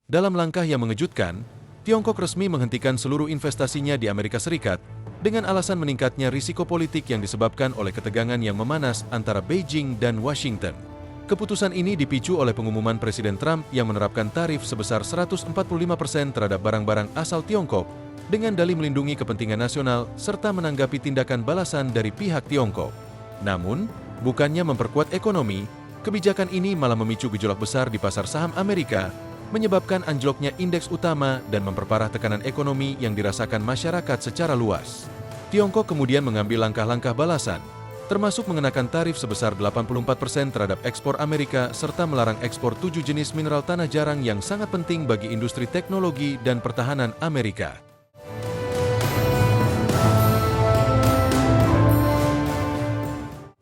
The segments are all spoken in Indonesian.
Dalam langkah yang mengejutkan, Tiongkok resmi menghentikan seluruh investasinya di Amerika Serikat dengan alasan meningkatnya risiko politik yang disebabkan oleh ketegangan yang memanas antara Beijing dan Washington. Keputusan ini dipicu oleh pengumuman Presiden Trump yang menerapkan tarif sebesar 145% terhadap barang-barang asal Tiongkok dengan dalih melindungi kepentingan nasional serta menanggapi tindakan balasan dari pihak Tiongkok. Namun, bukannya memperkuat ekonomi, kebijakan ini malah memicu gejolak besar di pasar saham Amerika, menyebabkan anjloknya indeks utama dan memperparah tekanan ekonomi yang dirasakan masyarakat secara luas. Tiongkok kemudian mengambil langkah-langkah balasan, termasuk mengenakan tarif sebesar 84% terhadap ekspor Amerika serta melarang ekspor 7 jenis mineral tanah jarang yang sangat penting bagi industri teknologi dan pertahanan Amerika.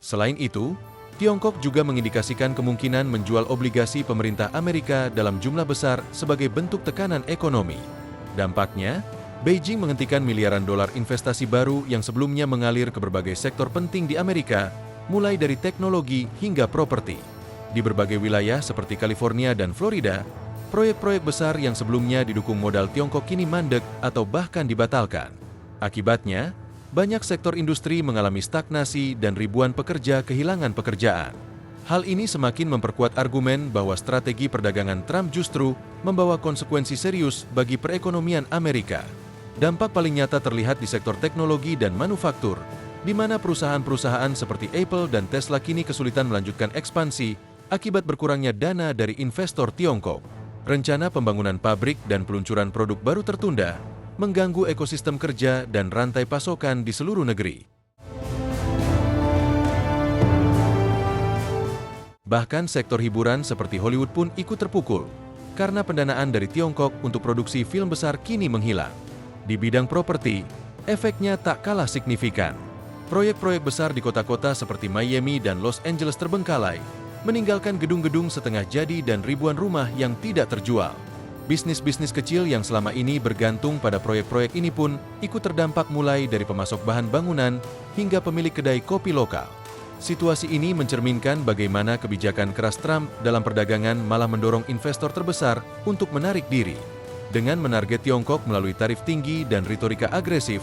Selain itu, Tiongkok juga mengindikasikan kemungkinan menjual obligasi pemerintah Amerika dalam jumlah besar sebagai bentuk tekanan ekonomi. Dampaknya, Beijing menghentikan miliaran dolar investasi baru yang sebelumnya mengalir ke berbagai sektor penting di Amerika, mulai dari teknologi hingga properti. Di berbagai wilayah seperti California dan Florida, proyek-proyek besar yang sebelumnya didukung modal Tiongkok kini mandek atau bahkan dibatalkan. Akibatnya, banyak sektor industri mengalami stagnasi dan ribuan pekerja kehilangan pekerjaan. Hal ini semakin memperkuat argumen bahwa strategi perdagangan Trump justru membawa konsekuensi serius bagi perekonomian Amerika. Dampak paling nyata terlihat di sektor teknologi dan manufaktur, di mana perusahaan-perusahaan seperti Apple dan Tesla kini kesulitan melanjutkan ekspansi akibat berkurangnya dana dari investor Tiongkok. Rencana pembangunan pabrik dan peluncuran produk baru tertunda, mengganggu ekosistem kerja dan rantai pasokan di seluruh negeri. Bahkan sektor hiburan seperti Hollywood pun ikut terpukul, karena pendanaan dari Tiongkok untuk produksi film besar kini menghilang. Di bidang properti, efeknya tak kalah signifikan. Proyek-proyek besar di kota-kota seperti Miami dan Los Angeles terbengkalai, meninggalkan gedung-gedung setengah jadi dan ribuan rumah yang tidak terjual. Bisnis-bisnis kecil yang selama ini bergantung pada proyek-proyek ini pun ikut terdampak mulai dari pemasok bahan bangunan hingga pemilik kedai kopi lokal. Situasi ini mencerminkan bagaimana kebijakan keras Trump dalam perdagangan malah mendorong investor terbesar untuk menarik diri. Dengan menarget Tiongkok melalui tarif tinggi dan retorika agresif,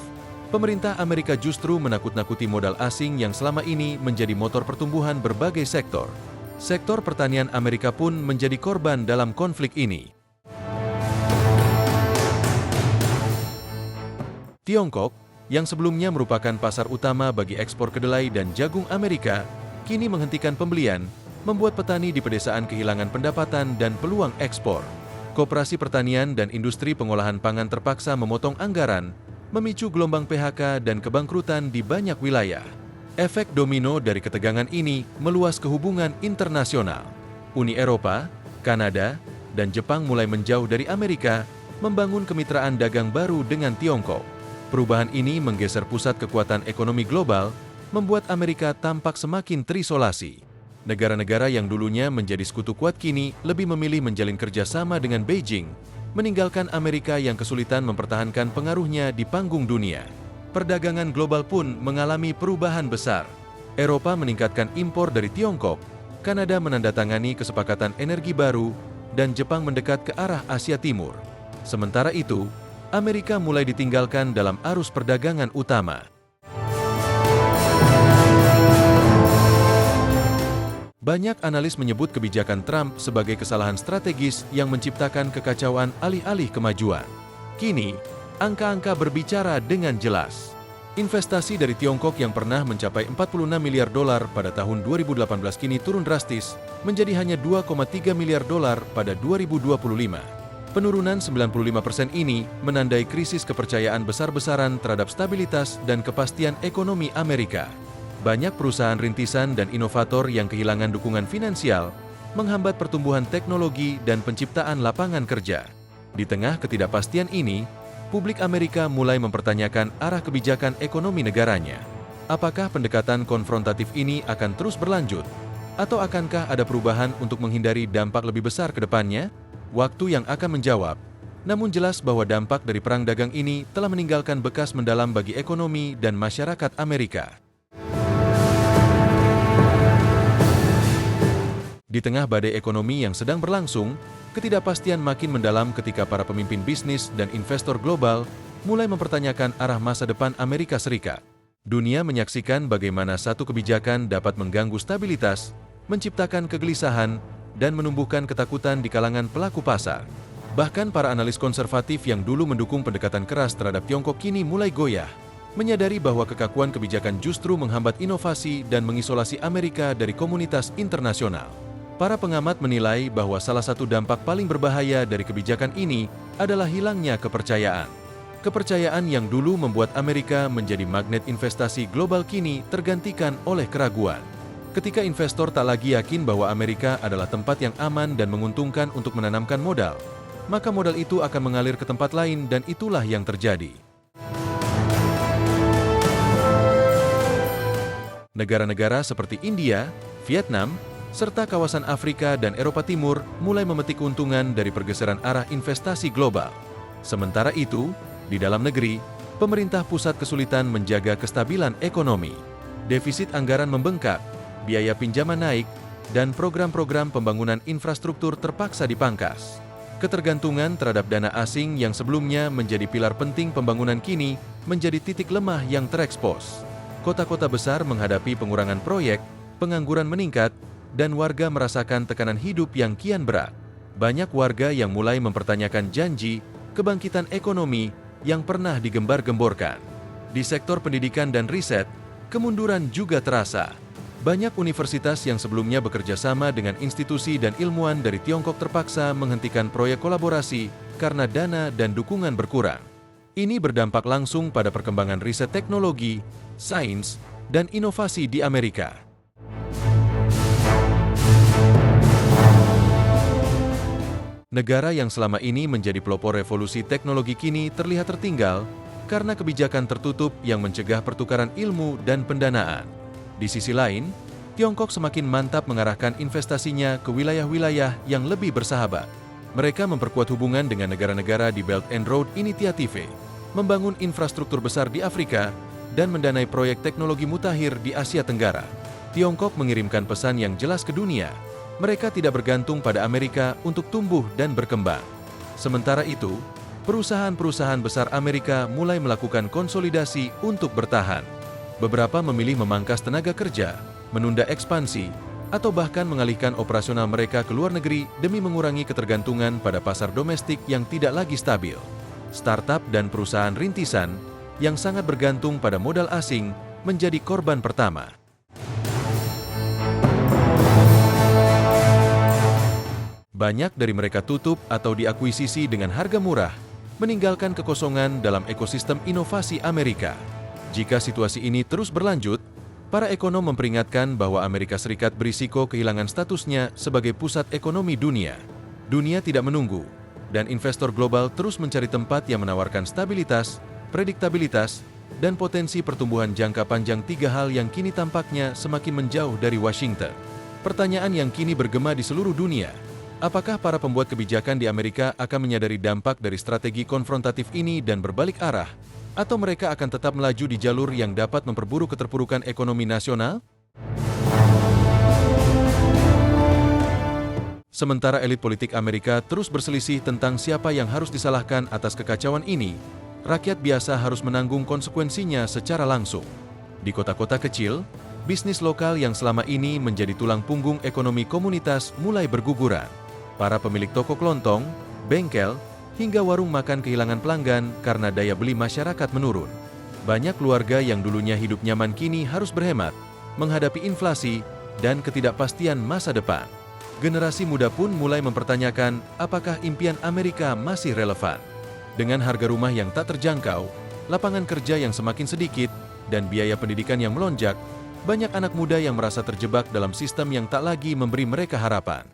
pemerintah Amerika justru menakut-nakuti modal asing yang selama ini menjadi motor pertumbuhan berbagai sektor. Sektor pertanian Amerika pun menjadi korban dalam konflik ini. Tiongkok, yang sebelumnya merupakan pasar utama bagi ekspor kedelai dan jagung Amerika, kini menghentikan pembelian, membuat petani di pedesaan kehilangan pendapatan dan peluang ekspor. Koperasi pertanian dan industri pengolahan pangan terpaksa memotong anggaran, memicu gelombang PHK dan kebangkrutan di banyak wilayah. Efek domino dari ketegangan ini meluas ke hubungan internasional. Uni Eropa, Kanada, dan Jepang mulai menjauh dari Amerika, membangun kemitraan dagang baru dengan Tiongkok. Perubahan ini menggeser pusat kekuatan ekonomi global, membuat Amerika tampak semakin terisolasi. Negara-negara yang dulunya menjadi sekutu kuat kini lebih memilih menjalin kerjasama dengan Beijing, meninggalkan Amerika yang kesulitan mempertahankan pengaruhnya di panggung dunia. Perdagangan global pun mengalami perubahan besar. Eropa meningkatkan impor dari Tiongkok, Kanada menandatangani kesepakatan energi baru, dan Jepang mendekat ke arah Asia Timur. Sementara itu, Amerika mulai ditinggalkan dalam arus perdagangan utama. Banyak analis menyebut kebijakan Trump sebagai kesalahan strategis yang menciptakan kekacauan alih-alih kemajuan. Kini, angka-angka berbicara dengan jelas. Investasi dari Tiongkok yang pernah mencapai 46 miliar dolar pada tahun 2018 kini turun drastis menjadi hanya 2,3 miliar dolar pada 2025. Penurunan 95% ini menandai krisis kepercayaan besar-besaran terhadap stabilitas dan kepastian ekonomi Amerika. Banyak perusahaan rintisan dan inovator yang kehilangan dukungan finansial, menghambat pertumbuhan teknologi dan penciptaan lapangan kerja. Di tengah ketidakpastian ini, publik Amerika mulai mempertanyakan arah kebijakan ekonomi negaranya. Apakah pendekatan konfrontatif ini akan terus berlanjut? Atau akankah ada perubahan untuk menghindari dampak lebih besar ke depannya? Waktu yang akan menjawab. Namun jelas bahwa dampak dari perang dagang ini telah meninggalkan bekas mendalam bagi ekonomi dan masyarakat Amerika. Di tengah badai ekonomi yang sedang berlangsung, Ketidakpastian makin mendalam ketika para pemimpin bisnis dan investor global mulai mempertanyakan arah masa depan Amerika Serikat. Dunia menyaksikan bagaimana satu kebijakan dapat mengganggu stabilitas, menciptakan kegelisahan, dan menumbuhkan ketakutan di kalangan pelaku pasar. Bahkan para analis konservatif yang dulu mendukung pendekatan keras terhadap Tiongkok kini mulai goyah, menyadari bahwa kekakuan kebijakan justru menghambat inovasi dan mengisolasi Amerika dari komunitas internasional. Para pengamat menilai bahwa salah satu dampak paling berbahaya dari kebijakan ini adalah hilangnya kepercayaan. Kepercayaan yang dulu membuat Amerika menjadi magnet investasi global kini tergantikan oleh keraguan. Ketika investor tak lagi yakin bahwa Amerika adalah tempat yang aman dan menguntungkan untuk menanamkan modal, maka modal itu akan mengalir ke tempat lain dan itulah yang terjadi. Negara-negara seperti India, Vietnam, serta kawasan Afrika dan Eropa Timur mulai memetik keuntungan dari pergeseran arah investasi global. Sementara itu, di dalam negeri, pemerintah pusat kesulitan menjaga kestabilan ekonomi. Defisit anggaran membengkak, biaya pinjaman naik, dan program-program pembangunan infrastruktur terpaksa dipangkas. Ketergantungan terhadap dana asing yang sebelumnya menjadi pilar penting pembangunan kini menjadi titik lemah yang terekspos. Kota-kota besar menghadapi pengurangan proyek, pengangguran meningkat, dan warga merasakan tekanan hidup yang kian berat. Banyak warga yang mulai mempertanyakan janji kebangkitan ekonomi yang pernah digembar-gemborkan. Di sektor pendidikan dan riset, kemunduran juga terasa. Banyak universitas yang sebelumnya bekerja sama dengan institusi dan ilmuwan dari Tiongkok terpaksa menghentikan proyek kolaborasi karena dana dan dukungan berkurang. Ini berdampak langsung pada perkembangan riset teknologi, sains, dan inovasi di Amerika. Negara yang selama ini menjadi pelopor revolusi teknologi kini terlihat tertinggal karena kebijakan tertutup yang mencegah pertukaran ilmu dan pendanaan. Di sisi lain, Tiongkok semakin mantap mengarahkan investasinya ke wilayah-wilayah yang lebih bersahabat. Mereka memperkuat hubungan dengan negara-negara di Belt and Road Initiative, membangun infrastruktur besar di Afrika, dan mendanai proyek teknologi mutakhir di Asia Tenggara. Tiongkok mengirimkan pesan yang jelas ke dunia. Mereka tidak bergantung pada Amerika untuk tumbuh dan berkembang. Sementara itu, perusahaan-perusahaan besar Amerika mulai melakukan konsolidasi untuk bertahan. Beberapa memilih memangkas tenaga kerja, menunda ekspansi, atau bahkan mengalihkan operasional mereka ke luar negeri demi mengurangi ketergantungan pada pasar domestik yang tidak lagi stabil. Startup dan perusahaan rintisan yang sangat bergantung pada modal asing menjadi korban pertama. Banyak dari mereka tutup atau diakuisisi dengan harga murah, meninggalkan kekosongan dalam ekosistem inovasi Amerika. Jika situasi ini terus berlanjut, para ekonom memperingatkan bahwa Amerika Serikat berisiko kehilangan statusnya sebagai pusat ekonomi dunia. Dunia tidak menunggu, dan investor global terus mencari tempat yang menawarkan stabilitas, prediktabilitas, dan potensi pertumbuhan jangka panjang. Tiga hal yang kini tampaknya semakin menjauh dari Washington. Pertanyaan yang kini bergema di seluruh dunia, apakah para pembuat kebijakan di Amerika akan menyadari dampak dari strategi konfrontatif ini dan berbalik arah? Atau mereka akan tetap melaju di jalur yang dapat memperburuk keterpurukan ekonomi nasional? Sementara elit politik Amerika terus berselisih tentang siapa yang harus disalahkan atas kekacauan ini, rakyat biasa harus menanggung konsekuensinya secara langsung. Di kota-kota kecil, bisnis lokal yang selama ini menjadi tulang punggung ekonomi komunitas mulai berguguran. Para pemilik toko kelontong, bengkel, hingga warung makan kehilangan pelanggan karena daya beli masyarakat menurun. Banyak keluarga yang dulunya hidup nyaman kini harus berhemat, menghadapi inflasi dan ketidakpastian masa depan. Generasi muda pun mulai mempertanyakan apakah impian Amerika masih relevan. Dengan harga rumah yang tak terjangkau, lapangan kerja yang semakin sedikit, dan biaya pendidikan yang melonjak, banyak anak muda yang merasa terjebak dalam sistem yang tak lagi memberi mereka harapan.